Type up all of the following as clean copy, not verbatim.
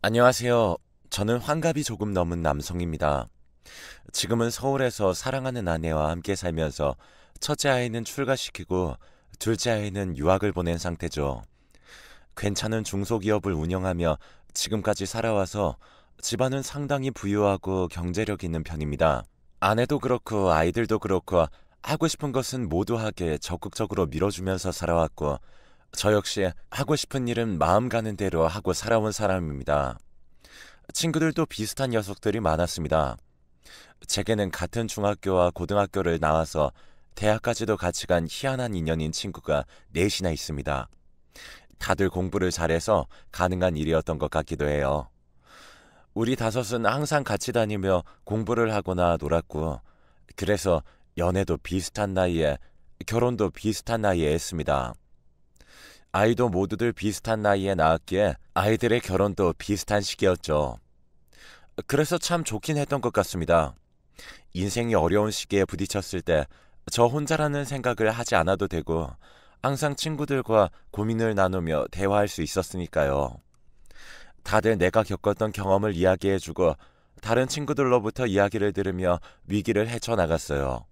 안녕하세요. 저는 환갑이 조금 넘은 남성입니다. 지금은 서울에서 사랑하는 아내와 함께 살면서 첫째 아이는 출가시키고 둘째 아이는 유학을 보낸 상태죠. 괜찮은 중소기업을 운영하며 지금까지 살아와서 집안은 상당히 부유하고 경제력 있는 편입니다. 아내도 그렇고 아이들도 그렇고 하고 싶은 것은 모두 하게 적극적으로 밀어주면서 살아왔고 저 역시 하고 싶은 일은 마음 가는 대로 하고 살아온 사람입니다. 친구들도 비슷한 녀석들이 많았습니다. 제게는 같은 중학교와 고등학교를 나와서 대학까지도 같이 간 희한한 인연인 친구가 넷이나 있습니다. 다들 공부를 잘해서 가능한 일이었던 것 같기도 해요. 우리 다섯은 항상 같이 다니며 공부를 하거나 놀았고, 그래서 연애도 비슷한 나이에, 결혼도 비슷한 나이에 했습니다. 아이도 모두들 비슷한 나이에 낳았기에 아이들의 결혼도 비슷한 시기였죠. 그래서 참 좋긴 했던 것 같습니다. 인생이 어려운 시기에 부딪혔을 때 저 혼자라는 생각을 하지 않아도 되고 항상 친구들과 고민을 나누며 대화할 수 있었으니까요. 다들 내가 겪었던 경험을 이야기해주고 다른 친구들로부터 이야기를 들으며 위기를 헤쳐나갔어요.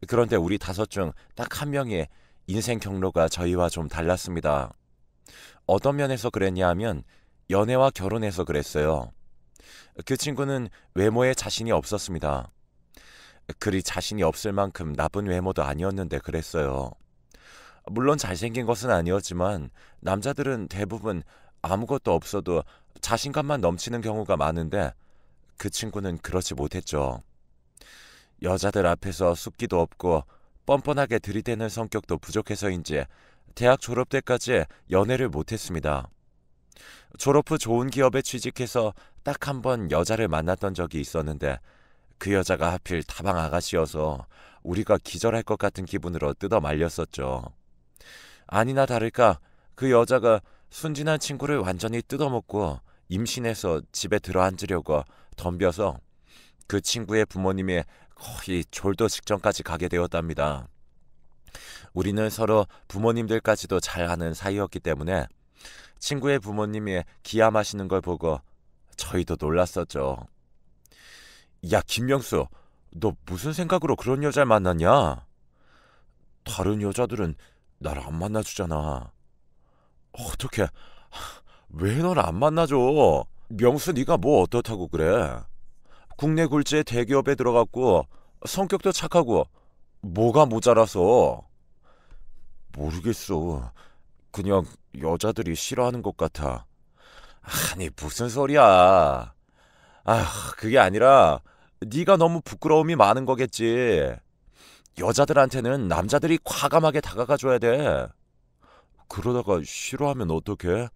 그런데 우리 다섯 중 딱 한 명의 인생 경로가 저희와 좀 달랐습니다. 어떤 면에서 그랬냐 하면 연애와 결혼해서 그랬어요. 그 친구는 외모에 자신이 없었습니다. 그리 자신이 없을 만큼 나쁜 외모도 아니었는데 그랬어요. 물론 잘생긴 것은 아니었지만 남자들은 대부분 아무것도 없어도 자신감만 넘치는 경우가 많은데 그 친구는 그렇지 못했죠. 여자들 앞에서 숫기도 없고 뻔뻔하게 들이대는 성격도 부족해서인지 대학 졸업 때까지 연애를 못했습니다. 졸업 후 좋은 기업에 취직해서 딱 한 번 여자를 만났던 적이 있었는데 그 여자가 하필 다방 아가씨여서 우리가 기절할 것 같은 기분으로 뜯어 말렸었죠. 아니나 다를까 그 여자가 순진한 친구를 완전히 뜯어먹고 임신해서 집에 들어앉으려고 덤벼서 그 친구의 부모님이 거의 졸도 직전까지 가게 되었답니다. 우리는 서로 부모님들까지도 잘 아는 사이였기 때문에 친구의 부모님이 기함하시는 걸 보고 저희도 놀랐었죠. 야, 김명수, 너 무슨 생각으로 그런 여자를 만났냐? 다른 여자들은 날 안 만나주잖아. 어떻게, 왜 널 안 만나줘? 명수 네가 뭐 어떻다고 그래? 국내 굴지의 대기업에 들어갔고 성격도 착하고 뭐가 모자라서? 모르겠어. 그냥 여자들이 싫어하는 것 같아. 아니 무슨 소리야. 그게 아니라 네가 너무 부끄러움이 많은 거겠지. 여자들한테는 남자들이 과감하게 다가가 줘야 돼. 그러다가 싫어하면 어떡해?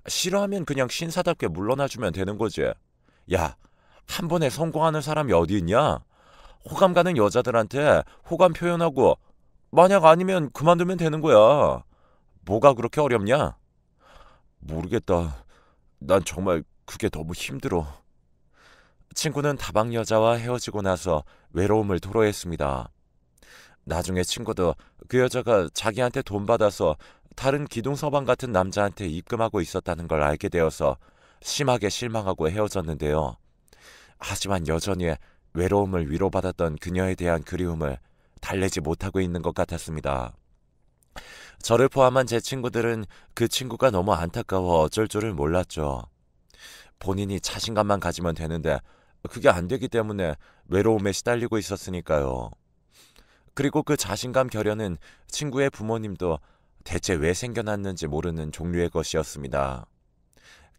싫어하면 그냥 신사답게 물러나주면 되는 거지. 야, 한 번에 성공하는 사람이 어디 있냐? 호감 가는 여자들한테 호감 표현하고 만약 아니면 그만두면 되는 거야. 뭐가 그렇게 어렵냐? 모르겠다. 난 정말 그게 너무 힘들어. 친구는 다방 여자와 헤어지고 나서 외로움을 토로했습니다. 나중에 친구도 그 여자가 자기한테 돈 받아서 다른 기둥서방 같은 남자한테 입금하고 있었다는 걸 알게 되어서 심하게 실망하고 헤어졌는데요. 하지만 여전히 외로움을 위로받았던 그녀에 대한 그리움을 달래지 못하고 있는 것 같았습니다. 저를 포함한 제 친구들은 그 친구가 너무 안타까워 어쩔 줄을 몰랐죠. 본인이 자신감만 가지면 되는데 그게 안 되기 때문에 외로움에 시달리고 있었으니까요. 그리고 그 자신감 결여는 친구의 부모님도 대체 왜 생겨났는지 모르는 종류의 것이었습니다.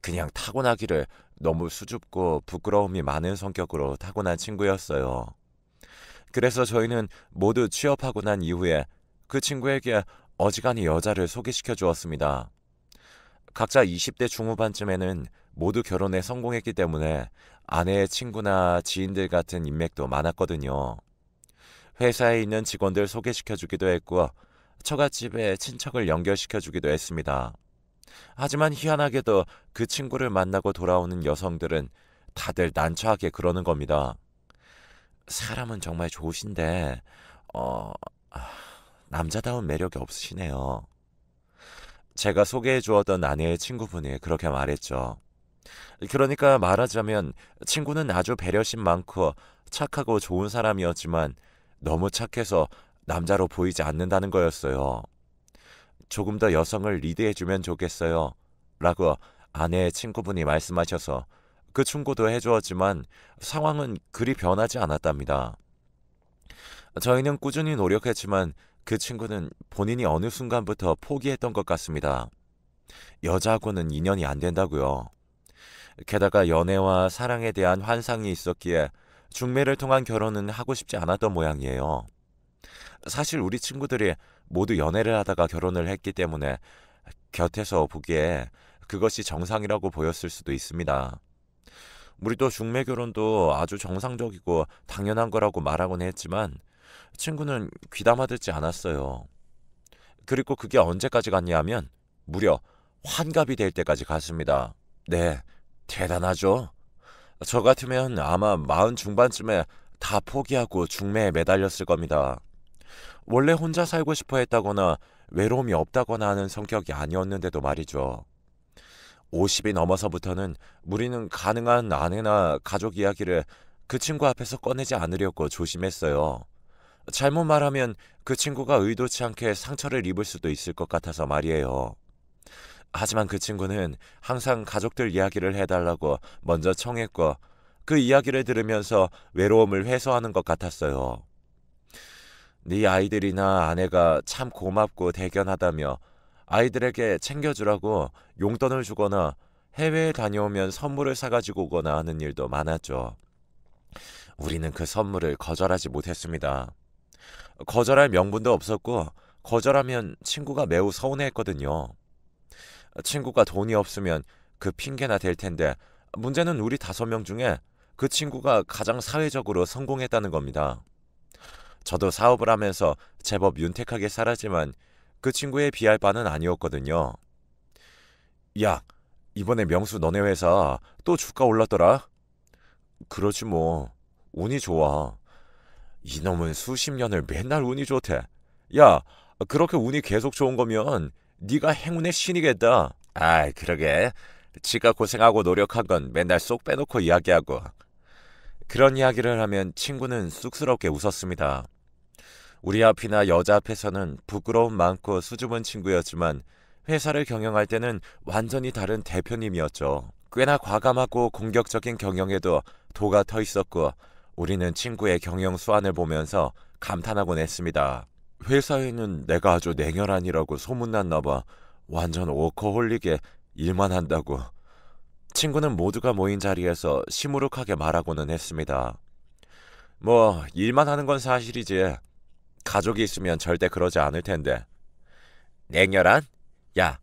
그냥 타고나기를 너무 수줍고 부끄러움이 많은 성격으로 타고난 친구였어요. 그래서 저희는 모두 취업하고 난 이후에 그 친구에게 어지간히 여자를 소개시켜 주었습니다. 각자 20대 중후반쯤에는 모두 결혼에 성공했기 때문에 아내의 친구나 지인들 같은 인맥도 많았거든요. 회사에 있는 직원들 소개시켜 주기도 했고 처갓집에 친척을 연결시켜 주기도 했습니다. 하지만 희한하게도 그 친구를 만나고 돌아오는 여성들은 다들 난처하게 그러는 겁니다. 사람은 정말 좋으신데 어... 남자다운 매력이 없으시네요. 제가 소개해 주었던 아내의 친구분이 그렇게 말했죠. 그러니까 말하자면 친구는 아주 배려심 많고 착하고 좋은 사람이었지만 너무 착해서 남자로 보이지 않는다는 거였어요. 조금 더 여성을 리드해주면 좋겠어요. 라고 아내의 친구분이 말씀하셔서 그 충고도 해주었지만 상황은 그리 변하지 않았답니다. 저희는 꾸준히 노력했지만 그 친구는 본인이 어느 순간부터 포기했던 것 같습니다. 여자하고는 인연이 안 된다고요. 게다가 연애와 사랑에 대한 환상이 있었기에 중매를 통한 결혼은 하고 싶지 않았던 모양이에요. 사실 우리 친구들이 모두 연애를 하다가 결혼을 했기 때문에 곁에서 보기에 그것이 정상이라고 보였을 수도 있습니다. 우리도 중매 결혼도 아주 정상적이고 당연한 거라고 말하곤 했지만 친구는 귀담아 듣지 않았어요. 그리고 그게 언제까지 갔냐 하면 무려 환갑이 될 때까지 갔습니다. 네, 대단하죠? 저 같으면 아마 40 중반쯤에 다 포기하고 중매에 매달렸을 겁니다. 원래 혼자 살고 싶어 했다거나 외로움이 없다거나 하는 성격이 아니었는데도 말이죠. 50이 넘어서부터는 우리는 가능한 아내나 가족 이야기를 그 친구 앞에서 꺼내지 않으려고 조심했어요. 잘못 말하면 그 친구가 의도치 않게 상처를 입을 수도 있을 것 같아서 말이에요. 하지만 그 친구는 항상 가족들 이야기를 해달라고 먼저 청했고 그 이야기를 들으면서 외로움을 해소하는 것 같았어요. 네 아이들이나 아내가 참 고맙고 대견하다며 아이들에게 챙겨주라고 용돈을 주거나 해외에 다녀오면 선물을 사가지고 오거나 하는 일도 많았죠. 우리는 그 선물을 거절하지 못했습니다. 거절할 명분도 없었고 거절하면 친구가 매우 서운해했거든요. 친구가 돈이 없으면 그 핑계나 댈 텐데 문제는 우리 5명 중에 그 친구가 가장 사회적으로 성공했다는 겁니다. 저도 사업을 하면서 제법 윤택하게 살았지만 그 친구에 비할 바는 아니었거든요. 야, 이번에 명수 너네 회사 또 주가 올랐더라? 그렇지 뭐. 운이 좋아. 이놈은 수십 년을 맨날 운이 좋대. 야, 그렇게 운이 계속 좋은 거면 네가 행운의 신이겠다. 아이, 그러게. 지가 고생하고 노력한 건 맨날 쏙 빼놓고 이야기하고. 그런 이야기를 하면 친구는 쑥스럽게 웃었습니다. 우리 앞이나 여자 앞에서는 부끄러움 많고 수줍은 친구였지만 회사를 경영할 때는 완전히 다른 대표님이었죠. 꽤나 과감하고 공격적인 경영에도 도가 터 있었고 우리는 친구의 경영 수완을 보면서 감탄하곤 했습니다. 회사에는 내가 아주 냉혈한이라고 소문났나 봐. 완전 워커홀릭에 일만 한다고. 친구는 모두가 모인 자리에서 시무룩하게 말하고는 했습니다. 뭐 일만 하는 건 사실이지. 가족이 있으면 절대 그러지 않을 텐데. 냉혈한? 야,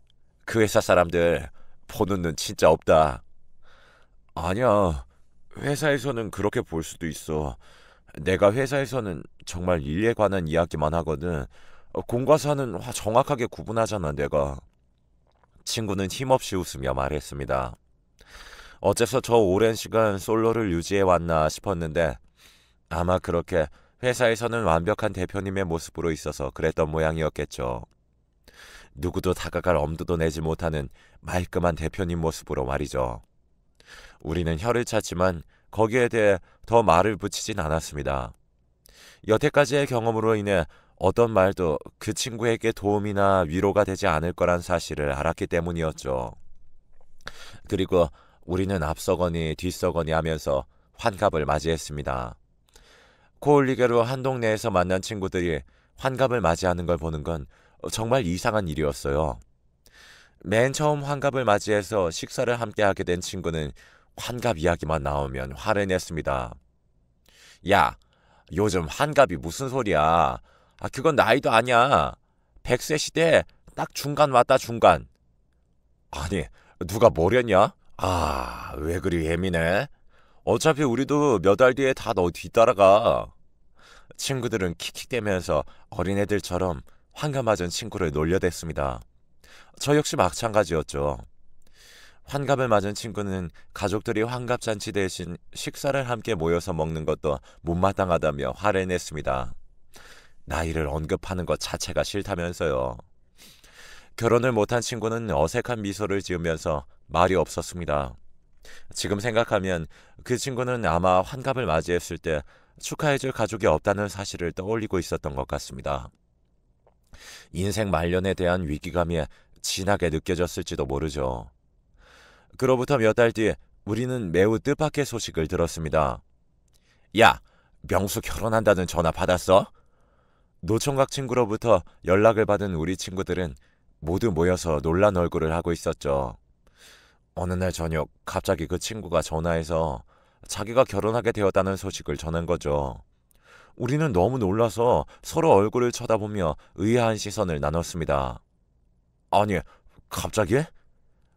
그 회사 사람들 보는 눈 진짜 없다. 아니야. 회사에서는 그렇게 볼 수도 있어. 내가 회사에서는 정말 일에 관한 이야기만 하거든. 공과 사는 정확하게 구분하잖아, 내가. 친구는 힘없이 웃으며 말했습니다. 어째서 저 오랜 시간 솔로를 유지해왔나 싶었는데 아마 그렇게 회사에서는 완벽한 대표님의 모습으로 있어서 그랬던 모양이었겠죠. 누구도 다가갈 엄두도 내지 못하는 말끔한 대표님 모습으로 말이죠. 우리는 혀를 찼지만 거기에 대해 더 말을 붙이진 않았습니다. 여태까지의 경험으로 인해 어떤 말도 그 친구에게 도움이나 위로가 되지 않을 거란 사실을 알았기 때문이었죠. 그리고 우리는 앞서거니 뒤서거니 하면서 환갑을 맞이했습니다. 코올리게로 한 동네에서 만난 친구들이 환갑을 맞이하는 걸 보는 건 정말 이상한 일이었어요. 맨 처음 환갑을 맞이해서 식사를 함께 하게 된 친구는 환갑 이야기만 나오면 화를 냈습니다. 야, 요즘 환갑이 무슨 소리야. 그건 나이도 아니야. 100세 시대에 딱 중간 왔다 중간. 아니, 누가 뭐랬냐? 왜 그리 예민해? 어차피 우리도 몇 달 뒤에 다 너 뒤따라가. 친구들은 킥킥대면서 어린애들처럼 환갑 맞은 친구를 놀려댔습니다. 저 역시 마찬가지였죠. 환갑을 맞은 친구는 가족들이 환갑잔치 대신 식사를 함께 모여서 먹는 것도 못마땅하다며 화를 냈습니다. 나이를 언급하는 것 자체가 싫다면서요. 결혼을 못한 친구는 어색한 미소를 지으면서 말이 없었습니다. 지금 생각하면 그 친구는 아마 환갑을 맞이했을 때 축하해줄 가족이 없다는 사실을 떠올리고 있었던 것 같습니다. 인생 말년에 대한 위기감이 진하게 느껴졌을지도 모르죠. 그로부터 몇 달 뒤 우리는 매우 뜻밖의 소식을 들었습니다. 야, 명수 결혼한다는 전화 받았어? 노총각 친구로부터 연락을 받은 우리 친구들은 모두 모여서 놀란 얼굴을 하고 있었죠. 어느 날 저녁 갑자기 그 친구가 전화해서 자기가 결혼하게 되었다는 소식을 전한 거죠. 우리는 너무 놀라서 서로 얼굴을 쳐다보며 의아한 시선을 나눴습니다. 아니, 갑자기?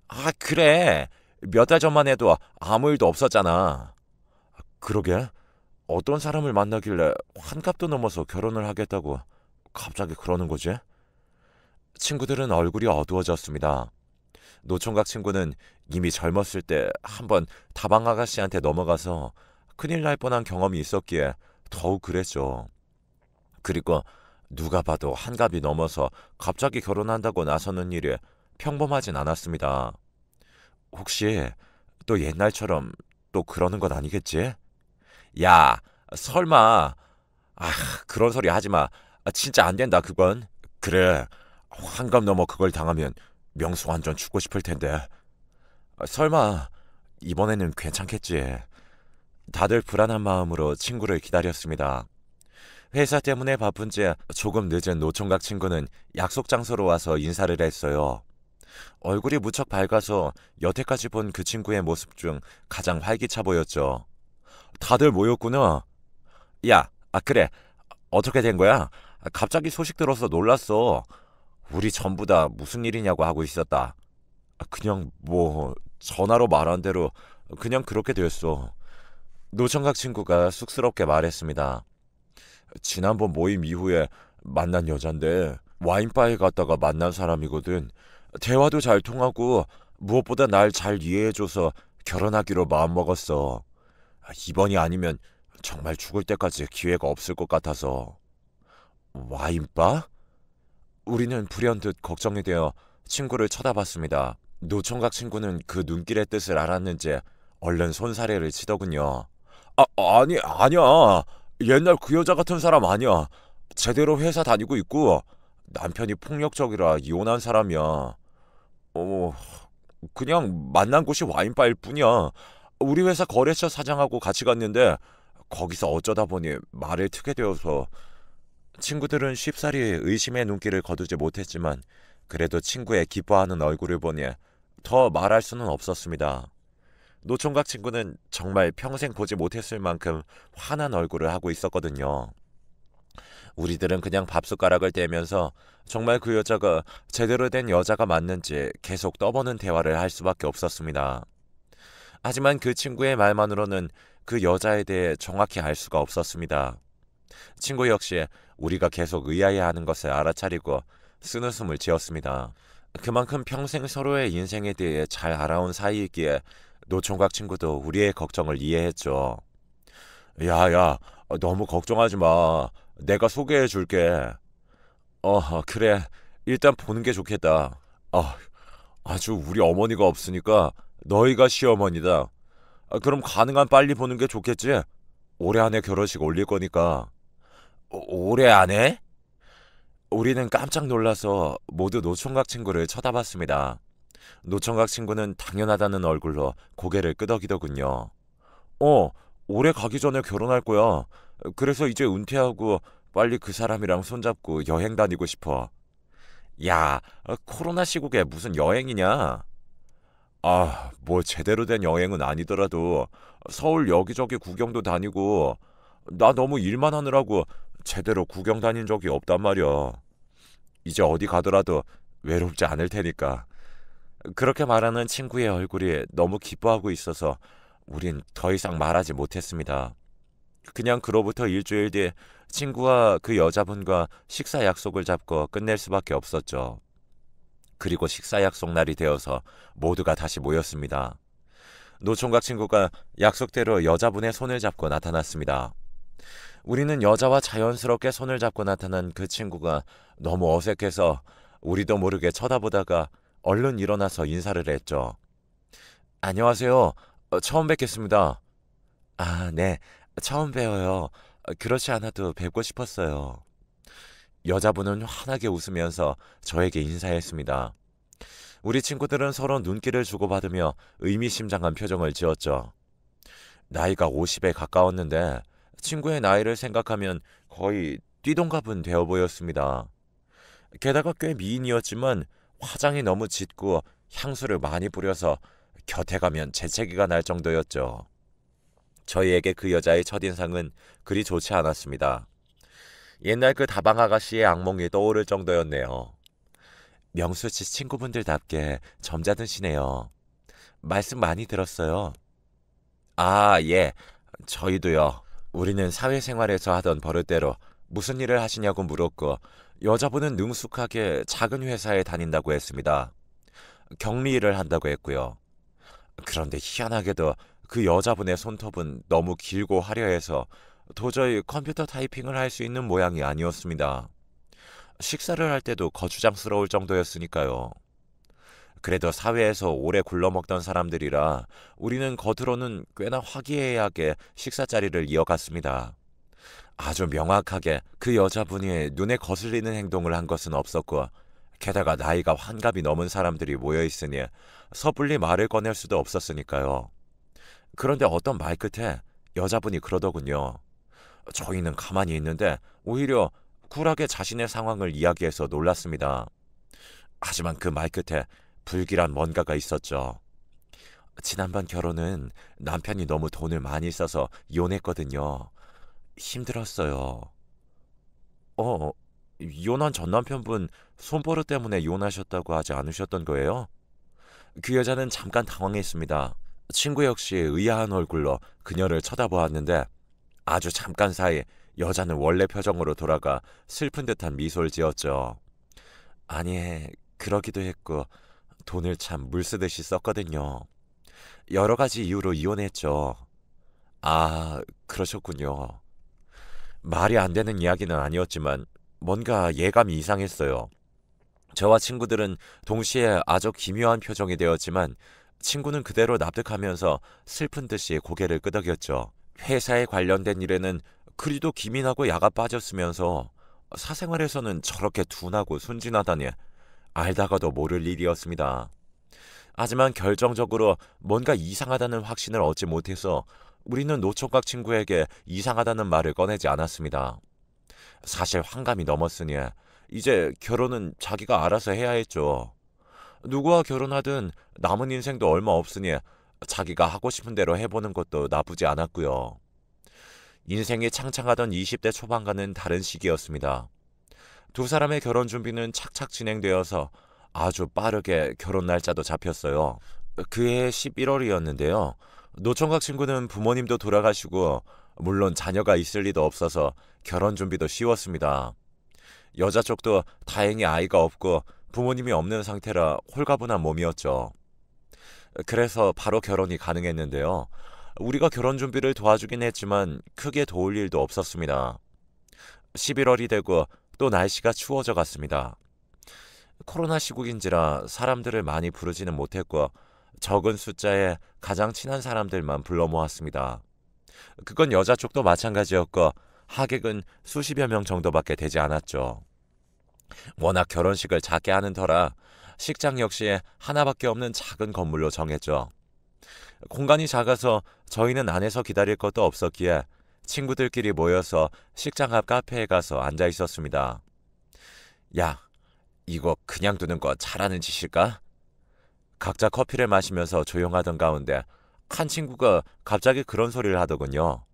아, 그래. 몇 달 전만 해도 아무 일도 없었잖아. 그러게. 어떤 사람을 만나길래 환갑도 넘어서 결혼을 하겠다고 갑자기 그러는 거지? 친구들은 얼굴이 어두워졌습니다. 노총각 친구는 이미 젊었을 때 한번 다방 아가씨한테 넘어가서 큰일 날 뻔한 경험이 있었기에 더욱 그랬죠. 그리고 누가 봐도 한갑이 넘어서 갑자기 결혼한다고 나서는 일이 평범하진 않았습니다. 혹시 또 옛날처럼 또 그러는 건 아니겠지? 야, 설마. 아, 그런 소리 하지 마. 진짜 안 된다, 그건. 그래, 환갑 넘어 그걸 당하면 명수 완전 죽고 싶을 텐데. 설마 이번에는 괜찮겠지. 다들 불안한 마음으로 친구를 기다렸습니다. 회사 때문에 바쁜지 조금 늦은 노총각 친구는 약속 장소로 와서 인사를 했어요. 얼굴이 무척 밝아서 여태까지 본 그 친구의 모습 중 가장 활기차 보였죠. 다들 모였구나. 야, 그래. 어떻게 된 거야? 갑자기 소식 들어서 놀랐어. 우리 전부 다 무슨 일이냐고 하고 있었다. 그냥 뭐 전화로 말한 대로 그냥 그렇게 됐어. 노총각 친구가 쑥스럽게 말했습니다. 지난번 모임 이후에 만난 여잔데 와인바에 갔다가 만난 사람이거든. 대화도 잘 통하고 무엇보다 날 잘 이해해줘서 결혼하기로 마음먹었어. 이번이 아니면 정말 죽을 때까지 기회가 없을 것 같아서. 와인바? 우리는 불현듯 걱정이 되어 친구를 쳐다봤습니다. 노총각 친구는 그 눈길의 뜻을 알았는지 얼른 손사래를 치더군요. 아니야. 옛날 그 여자 같은 사람 아니야. 제대로 회사 다니고 있고 남편이 폭력적이라 이혼한 사람이야. 그냥 만난 곳이 와인바일 뿐이야. 우리 회사 거래처 사장하고 같이 갔는데 거기서 어쩌다 보니 말을 트게 되어서. 친구들은 쉽사리 의심의 눈길을 거두지 못했지만 그래도 친구의 기뻐하는 얼굴을 보니 더 말할 수는 없었습니다. 노총각 친구는 정말 평생 보지 못했을 만큼 환한 얼굴을 하고 있었거든요. 우리들은 그냥 밥숟가락을 떼면서 정말 그 여자가 제대로 된 여자가 맞는지 계속 떠보는 대화를 할 수밖에 없었습니다. 하지만 그 친구의 말만으로는 그 여자에 대해 정확히 알 수가 없었습니다. 친구 역시 우리가 계속 의아해하는 것을 알아차리고 쓴웃음을 지었습니다. 그만큼 평생 서로의 인생에 대해 잘 알아온 사이이기에 노총각 친구도 우리의 걱정을 이해했죠. 야, 너무 걱정하지 마. 내가 소개해 줄게. 그래. 일단 보는 게 좋겠다. 아주 우리 어머니가 없으니까 너희가 시어머니다. 그럼 가능한 빨리 보는 게 좋겠지? 올해 안에 결혼식 올릴 거니까. 올해 안에? 우리는 깜짝 놀라서 모두 노총각 친구를 쳐다봤습니다. 노총각 친구는 당연하다는 얼굴로 고개를 끄덕이더군요. 올해 가기 전에 결혼할 거야. 그래서 이제 은퇴하고 빨리 그 사람이랑 손잡고 여행 다니고 싶어. 야, 코로나 시국에 무슨 여행이냐? 뭐 제대로 된 여행은 아니더라도 서울 여기저기 구경도 다니고 나 너무 일만 하느라고 제대로 구경 다닌 적이 없단 말이야. 이제 어디 가더라도 외롭지 않을 테니까. 그렇게 말하는 친구의 얼굴이 너무 기뻐하고 있어서 우린 더 이상 말하지 못했습니다. 그냥 그로부터 일주일 뒤 친구와 그 여자분과 식사 약속을 잡고 끝낼 수밖에 없었죠. 그리고 식사 약속 날이 되어서 모두가 다시 모였습니다. 노총각 친구가 약속대로 여자분의 손을 잡고 나타났습니다. 우리는 여자와 자연스럽게 손을 잡고 나타난 그 친구가 너무 어색해서 우리도 모르게 쳐다보다가 얼른 일어나서 인사를 했죠. 안녕하세요. 처음 뵙겠습니다. 아, 네. 처음 뵈어요. 그렇지 않아도 뵙고 싶었어요. 여자분은 환하게 웃으면서 저에게 인사했습니다. 우리 친구들은 서로 눈길을 주고받으며 의미심장한 표정을 지었죠. 나이가 50에 가까웠는데 친구의 나이를 생각하면 거의 띠동갑은 되어 보였습니다. 게다가 꽤 미인이었지만 화장이 너무 짙고 향수를 많이 뿌려서 곁에 가면 재채기가 날 정도였죠. 저희에게 그 여자의 첫인상은 그리 좋지 않았습니다. 옛날 그 다방 아가씨의 악몽이 떠오를 정도였네요. 명수 씨 친구분들답게 점잖으시네요. 말씀 많이 들었어요. 아, 예. 저희도요. 우리는 사회생활에서 하던 버릇대로 무슨 일을 하시냐고 물었고 여자분은 능숙하게 작은 회사에 다닌다고 했습니다. 격리 일을 한다고 했고요. 그런데 희한하게도 그 여자분의 손톱은 너무 길고 화려해서 도저히 컴퓨터 타이핑을 할 수 있는 모양이 아니었습니다. 식사를 할 때도 거추장스러울 정도였으니까요. 그래도 사회에서 오래 굴러먹던 사람들이라 우리는 겉으로는 꽤나 화기애애하게 식사 자리를 이어갔습니다. 아주 명확하게 그 여자분이 눈에 거슬리는 행동을 한 것은 없었고 게다가 나이가 환갑이 넘은 사람들이 모여 있으니 섣불리 말을 꺼낼 수도 없었으니까요. 그런데 어떤 말 끝에 여자분이 그러더군요. 저희는 가만히 있는데 오히려 쿨하게 자신의 상황을 이야기해서 놀랐습니다. 하지만 그 말 끝에 불길한 뭔가가 있었죠. 지난번 결혼은 남편이 너무 돈을 많이 써서 이혼했거든요. 힘들었어요. 어, 이혼한 전 남편분 손버릇 때문에 이혼하셨다고 하지 않으셨던 거예요? 그 여자는 잠깐 당황했습니다. 친구 역시 의아한 얼굴로 그녀를 쳐다보았는데 아주 잠깐 사이 여자는 원래 표정으로 돌아가 슬픈 듯한 미소를 지었죠. 아니, 그러기도 했고 돈을 참 물쓰듯이 썼거든요. 여러 가지 이유로 이혼했죠. 아, 그러셨군요. 말이 안 되는 이야기는 아니었지만 뭔가 예감이 이상했어요. 저와 친구들은 동시에 아주 기묘한 표정이 되었지만 친구는 그대로 납득하면서 슬픈 듯이 고개를 끄덕였죠. 회사에 관련된 일에는 그리도 기민하고 야가 빠졌으면서 사생활에서는 저렇게 둔하고 순진하다니 알다가도 모를 일이었습니다. 하지만 결정적으로 뭔가 이상하다는 확신을 얻지 못해서 우리는 노총각 친구에게 이상하다는 말을 꺼내지 않았습니다. 사실 환갑이 넘었으니 이제 결혼은 자기가 알아서 해야 했죠. 누구와 결혼하든 남은 인생도 얼마 없으니 자기가 하고 싶은 대로 해보는 것도 나쁘지 않았고요. 인생이 창창하던 20대 초반과는 다른 시기였습니다. 두 사람의 결혼 준비는 착착 진행되어서 아주 빠르게 결혼 날짜도 잡혔어요. 그해 11월이었는데요. 노총각 친구는 부모님도 돌아가시고 물론 자녀가 있을 리도 없어서 결혼 준비도 쉬웠습니다. 여자 쪽도 다행히 아이가 없고 부모님이 없는 상태라 홀가분한 몸이었죠. 그래서 바로 결혼이 가능했는데요. 우리가 결혼 준비를 도와주긴 했지만 크게 도울 일도 없었습니다. 11월이 되고 또 날씨가 추워져 갔습니다. 코로나 시국인지라 사람들을 많이 부르지는 못했고 적은 숫자에 가장 친한 사람들만 불러 모았습니다. 그건 여자 쪽도 마찬가지였고 하객은 수십여 명 정도밖에 되지 않았죠. 워낙 결혼식을 작게 하는 터라 식장 역시 하나밖에 없는 작은 건물로 정했죠. 공간이 작아서 저희는 안에서 기다릴 것도 없었기에 친구들끼리 모여서 식장 앞 카페에 가서 앉아 있었습니다. 야, 이거 그냥 두는 거 잘하는 짓일까? 각자 커피를 마시면서 조용하던 가운데 한 친구가 갑자기 그런 소리를 하더군요.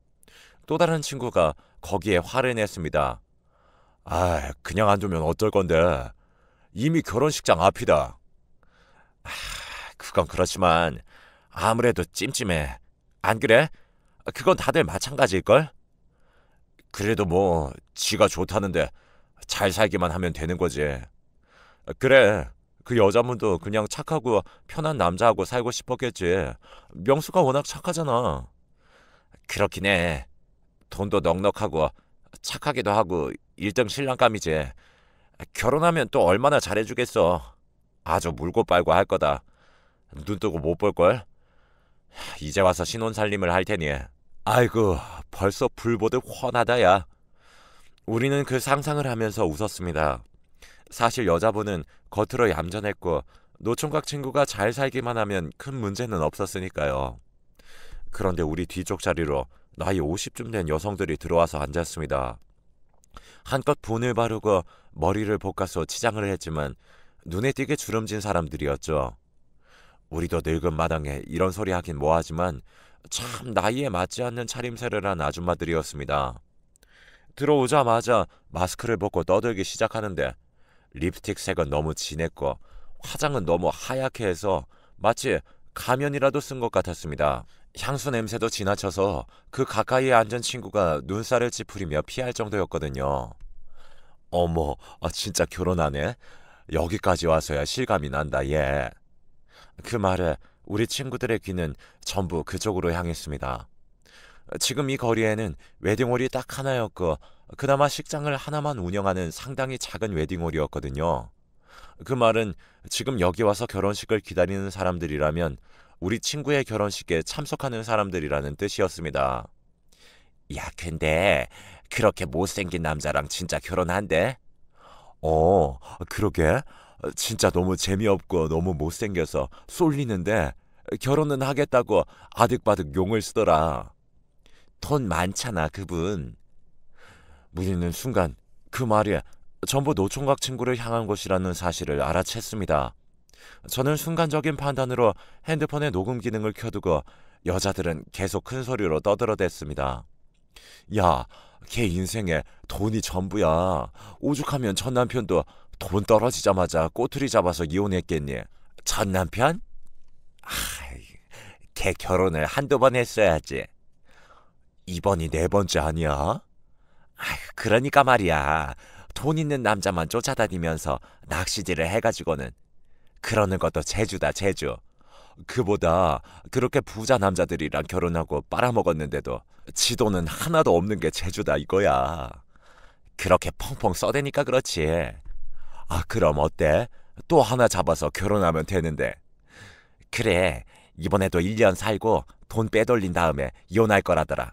또 다른 친구가 거기에 화를 냈습니다. 아, 그냥 안 두면 어쩔 건데. 이미 결혼식장 앞이다. 아, 그건 그렇지만 아무래도 찜찜해. 안 그래? 그건 다들 마찬가지일걸? 그래도 뭐 지가 좋다는데 잘 살기만 하면 되는 거지. 그래, 그 여자분도 그냥 착하고 편한 남자하고 살고 싶었겠지. 명수가 워낙 착하잖아. 그렇긴 해. 돈도 넉넉하고 착하기도 하고 1등 신랑감이지. 결혼하면 또 얼마나 잘해주겠어. 아주 물고 빨고 할 거다. 눈 뜨고 못 볼걸? 이제 와서 신혼살림을 할 테니. 아이고, 벌써 불 보듯 훤하다야. 우리는 그 상상을 하면서 웃었습니다. 사실 여자분은 겉으로 얌전했고 노총각 친구가 잘 살기만 하면 큰 문제는 없었으니까요. 그런데 우리 뒤쪽 자리로 나이 50쯤 된 여성들이 들어와서 앉았습니다. 한껏 분을 바르고 머리를 볶아서 치장을 했지만 눈에 띄게 주름진 사람들이었죠. 우리도 늙은 마당에 이런 소리 하긴 뭐하지만 참 나이에 맞지 않는 차림새를 한 아줌마들이었습니다. 들어오자마자 마스크를 벗고 떠들기 시작하는데 립스틱 색은 너무 진했고 화장은 너무 하얗게 해서 마치 가면이라도 쓴 것 같았습니다. 향수 냄새도 지나쳐서 그 가까이에 앉은 친구가 눈살을 찌푸리며 피할 정도였거든요. 어머, 진짜 결혼하네? 여기까지 와서야 실감이 난다, 얘. 그 말에 우리 친구들의 귀는 전부 그쪽으로 향했습니다. 지금 이 거리에는 웨딩홀이 딱 하나였고 그나마 식장을 하나만 운영하는 상당히 작은 웨딩홀이었거든요. 그 말은 지금 여기 와서 결혼식을 기다리는 사람들이라면 우리 친구의 결혼식에 참석하는 사람들이라는 뜻이었습니다. 야, 근데 그렇게 못생긴 남자랑 진짜 결혼한대? 그러게. 진짜 너무 재미없고 너무 못생겨서 쏠리는데 결혼은 하겠다고 아득바득 용을 쓰더라. 돈 많잖아, 그분. 우리는 순간 그 말이 전부 노총각 친구를 향한 것이라는 사실을 알아챘습니다. 저는 순간적인 판단으로 핸드폰의 녹음 기능을 켜두고 여자들은 계속 큰 소리로 떠들어댔습니다. 야, 걔 인생에 돈이 전부야. 오죽하면 전 남편도 돈 떨어지자마자 꼬투리 잡아서 이혼했겠니? 전 남편? 걔 결혼을 한두 번 했어야지. 이번이 네 번째 아니야? 그러니까 말이야. 돈 있는 남자만 쫓아다니면서 낚시질을 해가지고는. 그러는 것도 재주다, 재주. 그보다 그렇게 부자 남자들이랑 결혼하고 빨아먹었는데도 지 돈은 하나도 없는 게 재주다 이거야. 그렇게 펑펑 써대니까 그렇지. 그럼 어때? 또 하나 잡아서 결혼하면 되는데. 그래, 이번에도 1년 살고 돈 빼돌린 다음에 이혼할 거라더라.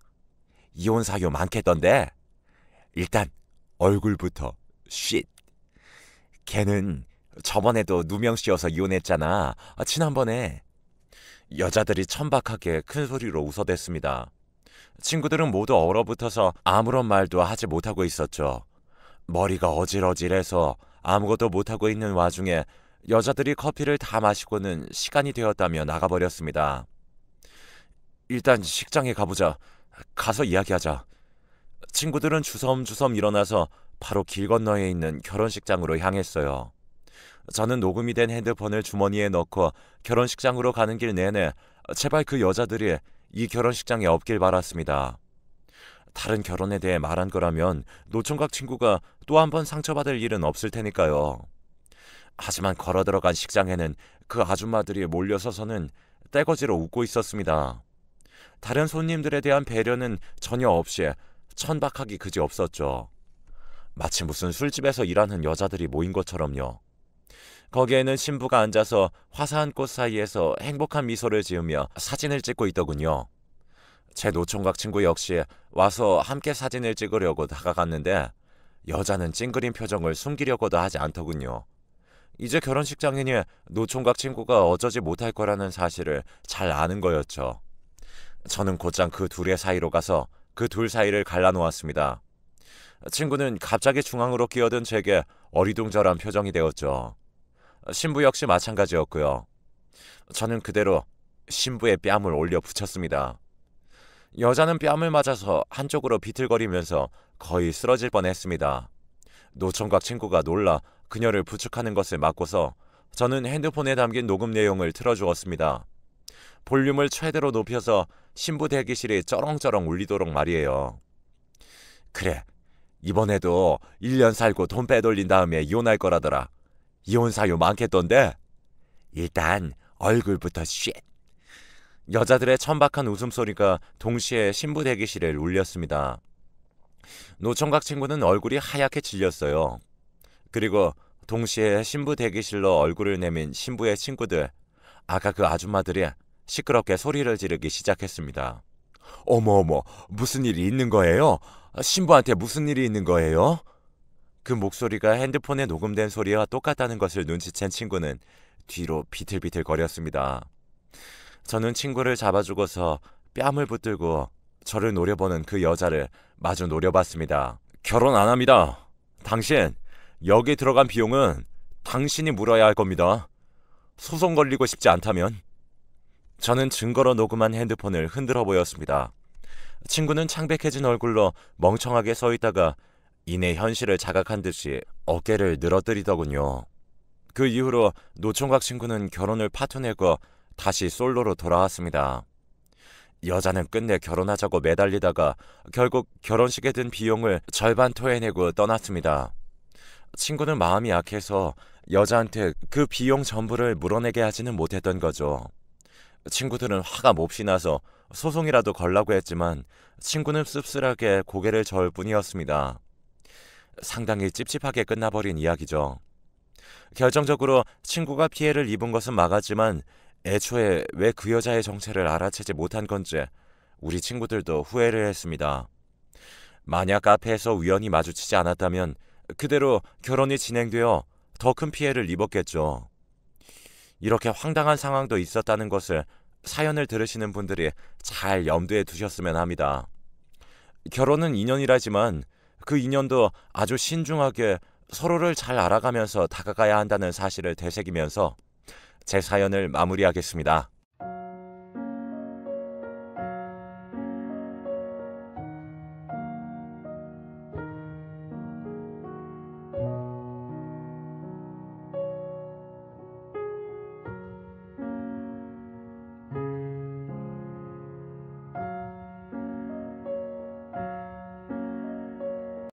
이혼 사유 많겠던데? 일단 얼굴부터 쉿. 걔는 저번에도 누명 씌워서 이혼했잖아. 지난번에. 여자들이 천박하게 큰 소리로 웃어댔습니다. 친구들은 모두 얼어붙어서 아무런 말도 하지 못하고 있었죠. 머리가 어질어질해서 아무것도 못하고 있는 와중에 여자들이 커피를 다 마시고는 시간이 되었다며 나가버렸습니다. 일단 식장에 가보자. 가서 이야기하자. 친구들은 주섬주섬 일어나서 바로 길 건너에 있는 결혼식장으로 향했어요. 저는 녹음이 된 핸드폰을 주머니에 넣고 결혼식장으로 가는 길 내내 제발 그 여자들이 이 결혼식장에 없길 바랐습니다. 다른 결혼에 대해 말한 거라면 노총각 친구가 또 한 번 상처받을 일은 없을 테니까요. 하지만 걸어 들어간 식장에는 그 아줌마들이 몰려서서는 떼거지로 웃고 있었습니다. 다른 손님들에 대한 배려는 전혀 없이 천박하기 그지없었죠. 마치 무슨 술집에서 일하는 여자들이 모인 것처럼요. 거기에는 신부가 앉아서 화사한 꽃 사이에서 행복한 미소를 지으며 사진을 찍고 있더군요. 제 노총각 친구 역시 와서 함께 사진을 찍으려고 다가갔는데 여자는 찡그린 표정을 숨기려고도 하지 않더군요. 이제 결혼식장이니 노총각 친구가 어쩌지 못할 거라는 사실을 잘 아는 거였죠. 저는 곧장 그 둘의 사이로 가서 그 둘 사이를 갈라놓았습니다. 친구는 갑자기 중앙으로 끼어든 제게 어리둥절한 표정이 되었죠. 신부 역시 마찬가지였고요. 저는 그대로 신부의 뺨을 올려 붙였습니다. 여자는 뺨을 맞아서 한쪽으로 비틀거리면서 거의 쓰러질 뻔했습니다. 노총각 친구가 놀라 그녀를 부축하는 것을 막고서 저는 핸드폰에 담긴 녹음 내용을 틀어주었습니다. 볼륨을 최대로 높여서 신부 대기실이 쩌렁쩌렁 울리도록 말이에요. 그래, 이번에도 1년 살고 돈 빼돌린 다음에 이혼할 거라더라. 이혼 사유 많겠던데? 일단 얼굴부터 쉿. 여자들의 천박한 웃음소리가 동시에 신부 대기실을 울렸습니다. 노총각 친구는 얼굴이 하얗게 질렸어요. 그리고 동시에 신부 대기실로 얼굴을 내민 신부의 친구들, 아까 그 아줌마들이 시끄럽게 소리를 지르기 시작했습니다. 어머, 무슨 일이 있는 거예요? 신부한테 무슨 일이 있는 거예요? 그 목소리가 핸드폰에 녹음된 소리와 똑같다는 것을 눈치챈 친구는 뒤로 비틀비틀 거렸습니다. 저는 친구를 잡아주고서 뺨을 붙들고 저를 노려보는 그 여자를 마주 노려봤습니다. 결혼 안 합니다. 당신, 여기 들어간 비용은 당신이 물어야 할 겁니다. 소송 걸리고 싶지 않다면. 저는 증거로 녹음한 핸드폰을 흔들어 보였습니다. 친구는 창백해진 얼굴로 멍청하게 서 있다가 이내 현실을 자각한 듯이 어깨를 늘어뜨리더군요. 그 이후로 노총각 친구는 결혼을 파토내고 다시 솔로로 돌아왔습니다. 여자는 끝내 결혼하자고 매달리다가 결국 결혼식에 든 비용을 절반 토해내고 떠났습니다. 친구는 마음이 약해서 여자한테 그 비용 전부를 물어내게 하지는 못했던 거죠. 친구들은 화가 몹시 나서 소송이라도 걸라고 했지만 친구는 씁쓸하게 고개를 저을 뿐이었습니다. 상당히 찝찝하게 끝나버린 이야기죠. 결정적으로 친구가 피해를 입은 것은 막았지만 애초에 왜 그 여자의 정체를 알아채지 못한 건지 우리 친구들도 후회를 했습니다. 만약 카페에서 우연히 마주치지 않았다면 그대로 결혼이 진행되어 더 큰 피해를 입었겠죠. 이렇게 황당한 상황도 있었다는 것을 사연을 들으시는 분들이 잘 염두에 두셨으면 합니다. 결혼은 인연이라지만 그 인연도 아주 신중하게 서로를 잘 알아가면서 다가가야 한다는 사실을 되새기면서 제 사연을 마무리하겠습니다.